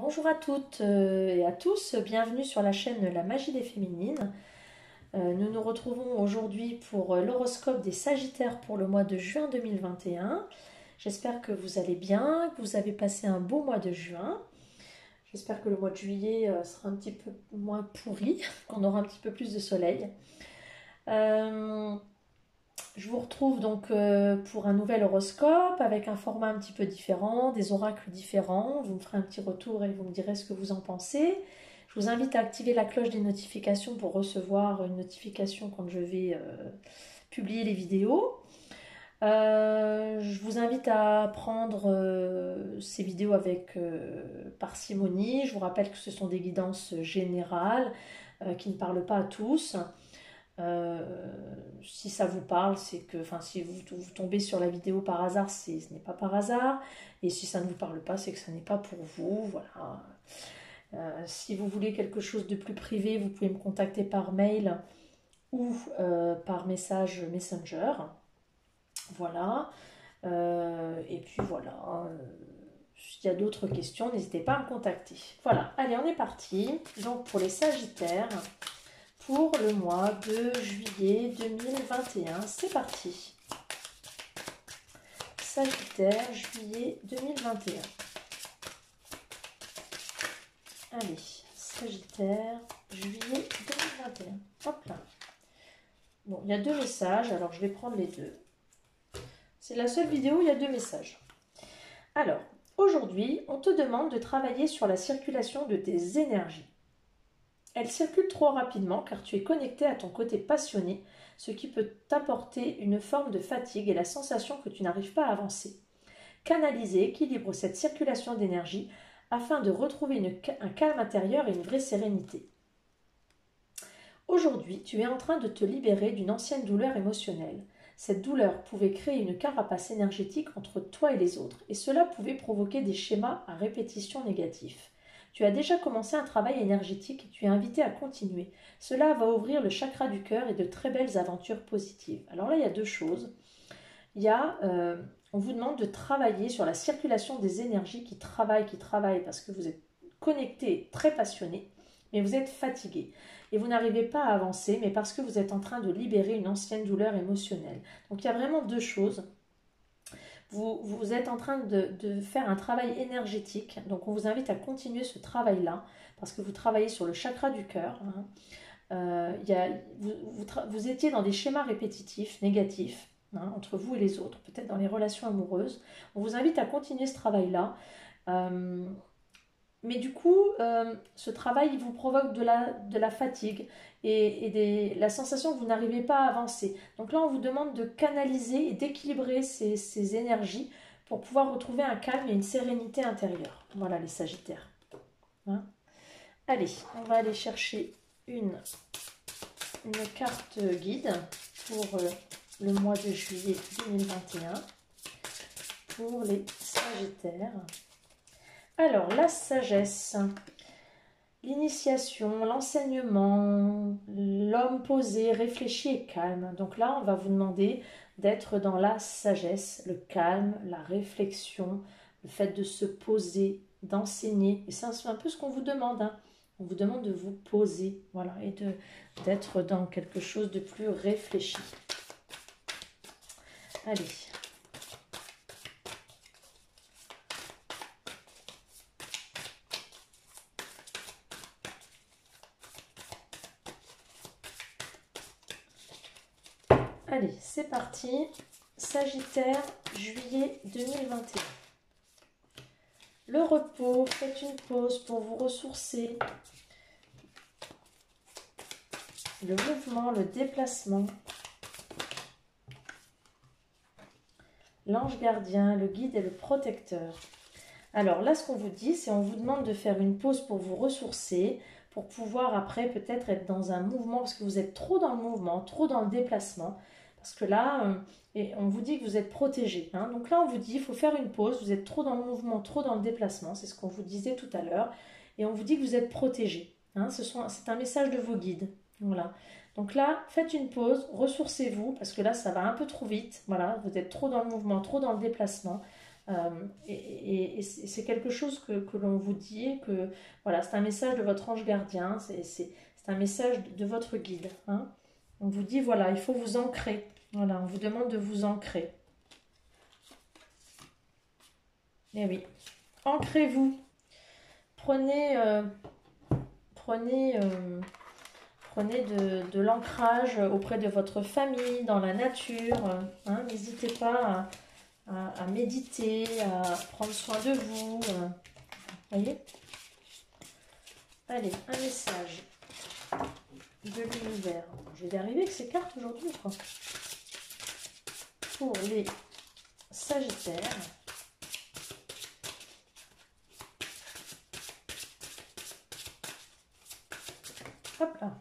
Bonjour à toutes et à tous, bienvenue sur la chaîne La Magie des Féminines. Nous nous retrouvons aujourd'hui pour l'horoscope des Sagittaires pour le mois de juin 2021. J'espère que vous allez bien, que vous avez passé un beau mois de juin. J'espère que le mois de juillet sera un petit peu moins pourri, qu'on aura un petit peu plus de soleil. Je vous retrouve donc pour un nouvel horoscope avec un format un petit peu différent, des oracles différents. Vous me ferez un petit retour et vous me direz ce que vous en pensez. Je vous invite à activer la cloche des notifications pour recevoir une notification quand je vais publier les vidéos. Je vous invite à prendre ces vidéos avec parcimonie. Je vous rappelle que ce sont des guidances générales qui ne parlent pas à tous. Si ça vous parle, c'est que, si vous tombez sur la vidéo par hasard, ce n'est pas par hasard. Et si ça ne vous parle pas, c'est que ça n'est pas pour vous. Voilà. Si vous voulez quelque chose de plus privé, vous pouvez me contacter par mail ou par message Messenger. Voilà. Et puis voilà. S'il y a d'autres questions, n'hésitez pas à me contacter. Voilà. Allez, on est parti. Donc pour les Sagittaires, pour le mois de juillet 2021. C'est parti. Sagittaire, juillet 2021. Allez, Sagittaire, juillet 2021. Hop là. Bon, il y a deux messages, alors je vais prendre les deux. C'est la seule vidéo où il y a deux messages. Alors, aujourd'hui, on te demande de travailler sur la circulation de tes énergies. Elle circule trop rapidement car tu es connecté à ton côté passionné, ce qui peut t'apporter une forme de fatigue et la sensation que tu n'arrives pas à avancer. Canalise et équilibre cette circulation d'énergie afin de retrouver un calme intérieur et une vraie sérénité. Aujourd'hui, tu es en train de te libérer d'une ancienne douleur émotionnelle. Cette douleur pouvait créer une carapace énergétique entre toi et les autres, et cela pouvait provoquer des schémas à répétition négatifs. Tu as déjà commencé un travail énergétique et tu es invité à continuer. Cela va ouvrir le chakra du cœur et de très belles aventures positives. Alors là, il y a deux choses. On vous demande de travailler sur la circulation des énergies qui travaillent parce que vous êtes connecté, très passionné, mais vous êtes fatigué. Et vous n'arrivez pas à avancer, mais parce que vous êtes en train de libérer une ancienne douleur émotionnelle. Donc il y a vraiment deux choses. Vous êtes en train de faire un travail énergétique, donc on vous invite à continuer ce travail-là, parce que vous travaillez sur le chakra du cœur. Vous étiez dans des schémas répétitifs, négatifs, entre vous et les autres, peut-être dans les relations amoureuses. On vous invite à continuer ce travail-là. Mais du coup, ce travail vous provoque de la fatigue et la sensation que vous n'arrivez pas à avancer. Donc là, on vous demande de canaliser et d'équilibrer ces énergies pour pouvoir retrouver un calme et une sérénité intérieure. Voilà les Sagittaires. Allez, on va aller chercher une carte guide pour le mois de juillet 2021 pour les Sagittaires. Alors, la sagesse, l'initiation, l'enseignement, l'homme posé, réfléchi et calme. Donc là, on va vous demander d'être dans la sagesse, le calme, la réflexion, le fait de se poser, d'enseigner. Et c'est un peu ce qu'on vous demande. On vous demande de vous poser, voilà, et d'être dans quelque chose de plus réfléchi. Allez. Allez, c'est parti. Sagittaire, juillet 2021. Le repos, faites une pause pour vous ressourcer. Le mouvement, le déplacement. L'ange gardien, le guide et le protecteur. Alors là, ce qu'on vous dit, c'est on vous demande de faire une pause pour vous ressourcer, pour pouvoir après peut-être être dans un mouvement, parce que vous êtes trop dans le mouvement, trop dans le déplacement. Parce que là, on vous dit que vous êtes protégé. Donc là, on vous dit il faut faire une pause. Vous êtes trop dans le mouvement, trop dans le déplacement. C'est ce qu'on vous disait tout à l'heure. Et on vous dit que vous êtes protégé. C'est un message de vos guides. Voilà. Donc là, faites une pause, ressourcez-vous, parce que là, ça va un peu trop vite. Voilà, vous êtes trop dans le mouvement, trop dans le déplacement. Et c'est quelque chose que l'on vous dit, que voilà, c'est un message de votre ange gardien, c'est un message de votre guide. Hein. On vous dit, voilà, il faut vous ancrer. Voilà, on vous demande de vous ancrer. Eh oui, ancrez-vous. Prenez de l'ancrage auprès de votre famille, dans la nature. Hein. N'hésitez pas à méditer, à prendre soin de vous. Voyez? Allez, un message de l'univers. Je vais y arriver avec ces cartes aujourd'hui, quoi. Pour les Sagittaires. Hop là.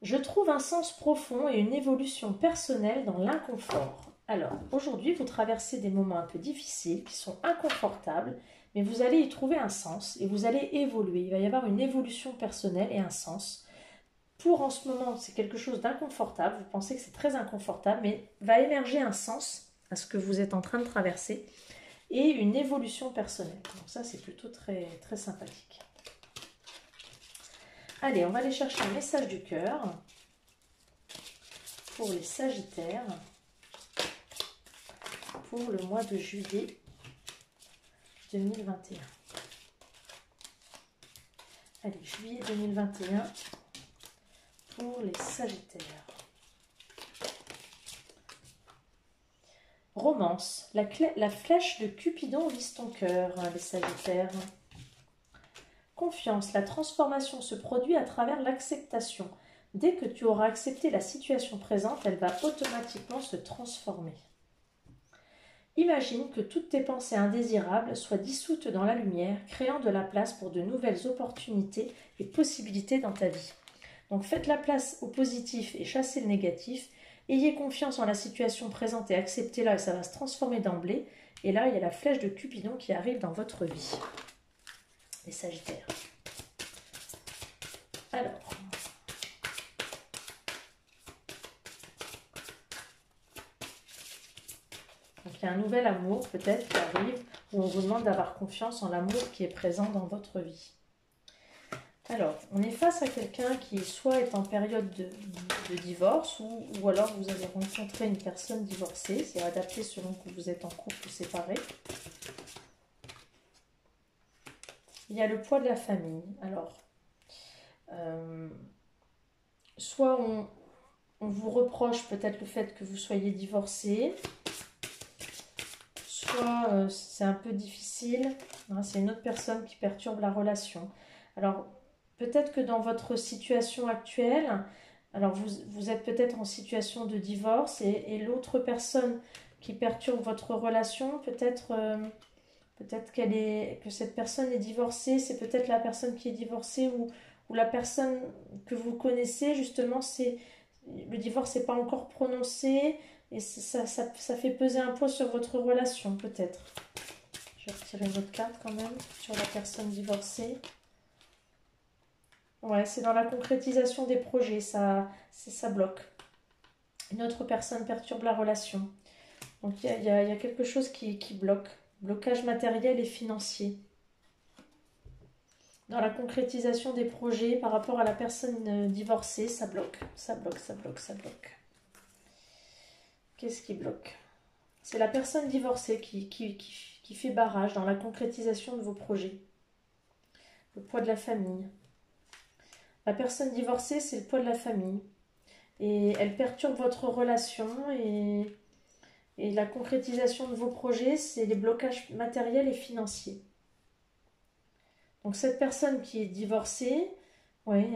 Je trouve un sens profond et une évolution personnelle dans l'inconfort. Alors, aujourd'hui, vous traversez des moments un peu difficiles, qui sont inconfortables, mais vous allez y trouver un sens et vous allez évoluer. Il va y avoir une évolution personnelle et un sens. Pour en ce moment, c'est quelque chose d'inconfortable, vous pensez que c'est très inconfortable, mais va émerger un sens à ce que vous êtes en train de traverser et une évolution personnelle. Donc ça, c'est plutôt très, très sympathique. Allez, on va aller chercher un message du cœur pour les Sagittaires pour le mois de juillet 2021. Allez, juillet 2021 pour les Sagittaires. Romance, la flèche de Cupidon vise ton cœur, hein, les Sagittaires. Confiance, la transformation se produit à travers l'acceptation. Dès que tu auras accepté la situation présente, elle va automatiquement se transformer. Imagine que toutes tes pensées indésirables soient dissoutes dans la lumière, créant de la place pour de nouvelles opportunités et possibilités dans ta vie. Donc faites la place au positif et chassez le négatif. Ayez confiance en la situation présente et acceptez-la et ça va se transformer d'emblée. Et là, il y a la flèche de Cupidon qui arrive dans votre vie. Les Sagittaires. Alors, donc il y a un nouvel amour peut-être qui arrive où on vous demande d'avoir confiance en l'amour qui est présent dans votre vie. Alors, on est face à quelqu'un qui soit est en période de divorce ou alors vous avez rencontré une personne divorcée. C'est adapté selon que vous êtes en couple ou séparé. Il y a le poids de la famille. Alors, soit on vous reproche peut-être le fait que vous soyez divorcé, soit c'est un peu difficile, hein, c'est une autre personne qui perturbe la relation. Alors, peut-être que dans votre situation actuelle, alors vous êtes peut-être en situation de divorce et l'autre personne qui perturbe votre relation, peut-être que cette personne est divorcée, c'est peut-être la personne qui est divorcée ou la personne que vous connaissez, justement, le divorce n'est pas encore prononcé et ça fait peser un poids sur votre relation, peut-être. Je vais retirer une autre carte quand même sur la personne divorcée. Ouais, c'est dans la concrétisation des projets, ça bloque. Une autre personne perturbe la relation. Donc il y a quelque chose qui bloque. Blocage matériel et financier. Dans la concrétisation des projets par rapport à la personne divorcée, ça bloque. Ça bloque, ça bloque, ça bloque. Qu'est-ce qui bloque? C'est la personne divorcée qui fait barrage dans la concrétisation de vos projets. Le poids de la famille. La personne divorcée, c'est le poids de la famille. Et elle perturbe votre relation et la concrétisation de vos projets, c'est les blocages matériels et financiers. Donc cette personne qui est divorcée, oui,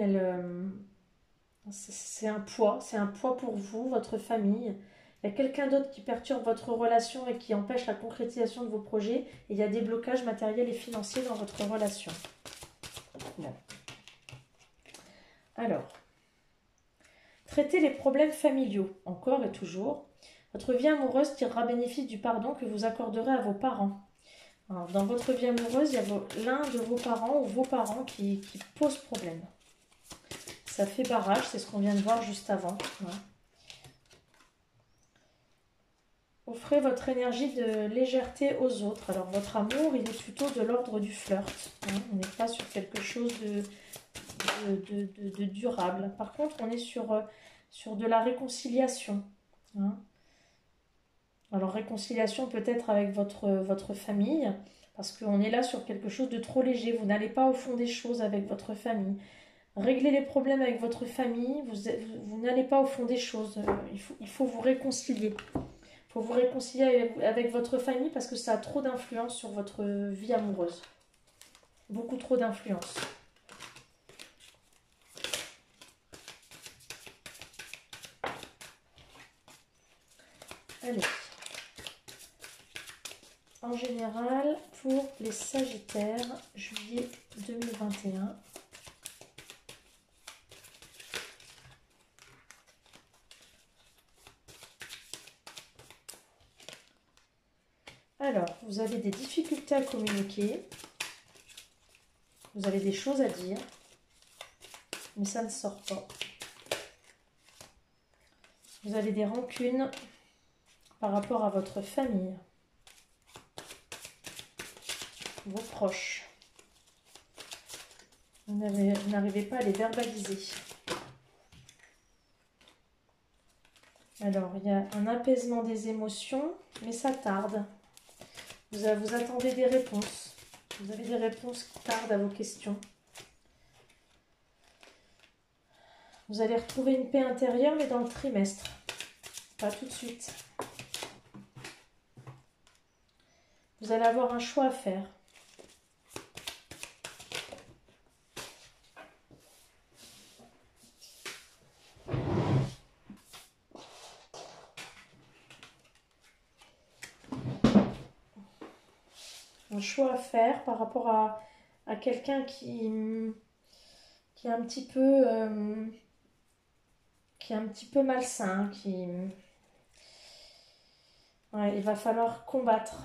c'est un poids pour vous, votre famille. Il y a quelqu'un d'autre qui perturbe votre relation et qui empêche la concrétisation de vos projets. Et il y a des blocages matériels et financiers dans votre relation. Bon. Alors, traitez les problèmes familiaux, encore et toujours. Votre vie amoureuse tirera bénéfice du pardon que vous accorderez à vos parents. Alors, dans votre vie amoureuse, il y a l'un de vos parents ou vos parents qui pose problème. Ça fait barrage, c'est ce qu'on vient de voir juste avant. Ouais. Offrez votre énergie de légèreté aux autres. Alors, votre amour, il est plutôt de l'ordre du flirt. Hein. On n'est pas sur quelque chose de durable. Par contre, on est sur de la réconciliation. Hein. Alors, réconciliation peut-être avec votre famille, parce qu'on est là sur quelque chose de trop léger. Vous n'allez pas au fond des choses avec votre famille. Réglez les problèmes avec votre famille, vous n'allez pas au fond des choses. Il faut vous réconcilier. Il faut vous réconcilier avec votre famille parce que ça a trop d'influence sur votre vie amoureuse. Beaucoup trop d'influence. Allez. En général, pour les Sagittaires, juillet 2021. Alors, vous avez des difficultés à communiquer, vous avez des choses à dire, mais ça ne sort pas. Vous avez des rancunes par rapport à votre famille, vos proches. Vous n'arrivez pas à les verbaliser. Alors, il y a un apaisement des émotions, mais ça tarde. Vous attendez des réponses. Vous avez des réponses qui tardent à vos questions. Vous allez retrouver une paix intérieure, mais dans le trimestre. Pas tout de suite. Vous allez avoir un choix à faire. Un choix à faire par rapport à quelqu'un qui est un petit peu malsain, ouais, il va falloir combattre.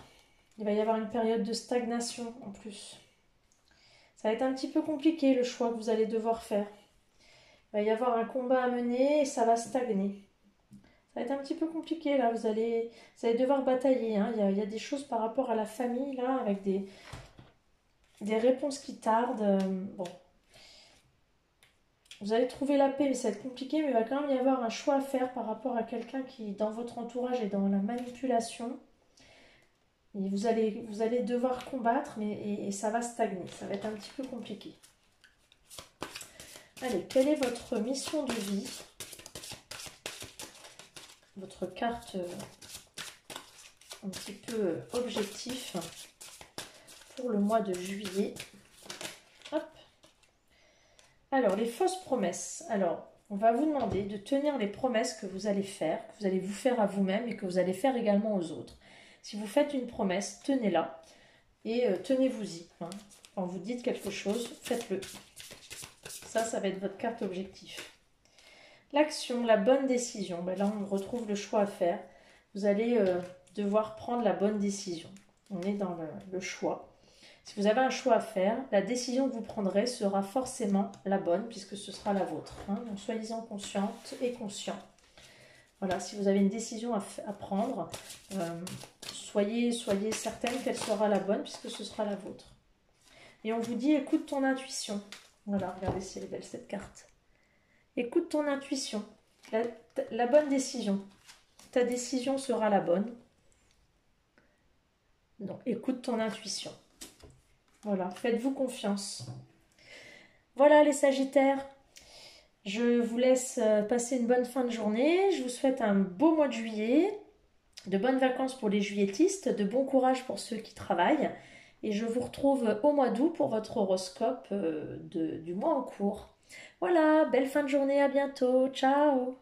Il va y avoir une période de stagnation en plus. Ça va être un petit peu compliqué le choix que vous allez devoir faire. Il va y avoir un combat à mener et ça va stagner. Ça va être un petit peu compliqué là, vous allez devoir batailler. Hein. Il y a des choses par rapport à la famille là, avec des réponses qui tardent. Bon. Vous allez trouver la paix, mais ça va être compliqué, mais il va quand même y avoir un choix à faire par rapport à quelqu'un qui, dans votre entourage, est dans la manipulation. Et vous allez devoir combattre, et ça va stagner. Ça va être un petit peu compliqué. Allez, quelle est votre mission de vie? Votre carte un petit peu objectif pour le mois de juillet. Hop. Alors, les fausses promesses. Alors, on va vous demander de tenir les promesses que vous allez faire, que vous allez vous faire à vous-même et que vous allez faire également aux autres. Si vous faites une promesse, tenez-la et tenez-vous-y. Hein. Quand vous dites quelque chose, faites-le. Ça va être votre carte objectif. L'action, la bonne décision. Ben là, on retrouve le choix à faire. Vous allez devoir prendre la bonne décision. On est dans le choix. Si vous avez un choix à faire, la décision que vous prendrez sera forcément la bonne puisque ce sera la vôtre. Hein. Donc, soyez-en consciente et conscient. Voilà, si vous avez une décision à prendre, soyez certaine qu'elle sera la bonne puisque ce sera la vôtre. Et on vous dit, écoute ton intuition. Voilà, regardez si elle est belle cette carte. Écoute ton intuition, la bonne décision. Ta décision sera la bonne. Donc, écoute ton intuition. Voilà, faites-vous confiance. Voilà les Sagittaires. Je vous laisse passer une bonne fin de journée. Je vous souhaite un beau mois de juillet, de bonnes vacances pour les juilletistes, de bon courage pour ceux qui travaillent. Et je vous retrouve au mois d'août pour votre horoscope du mois en cours. Voilà, belle fin de journée, à bientôt, ciao!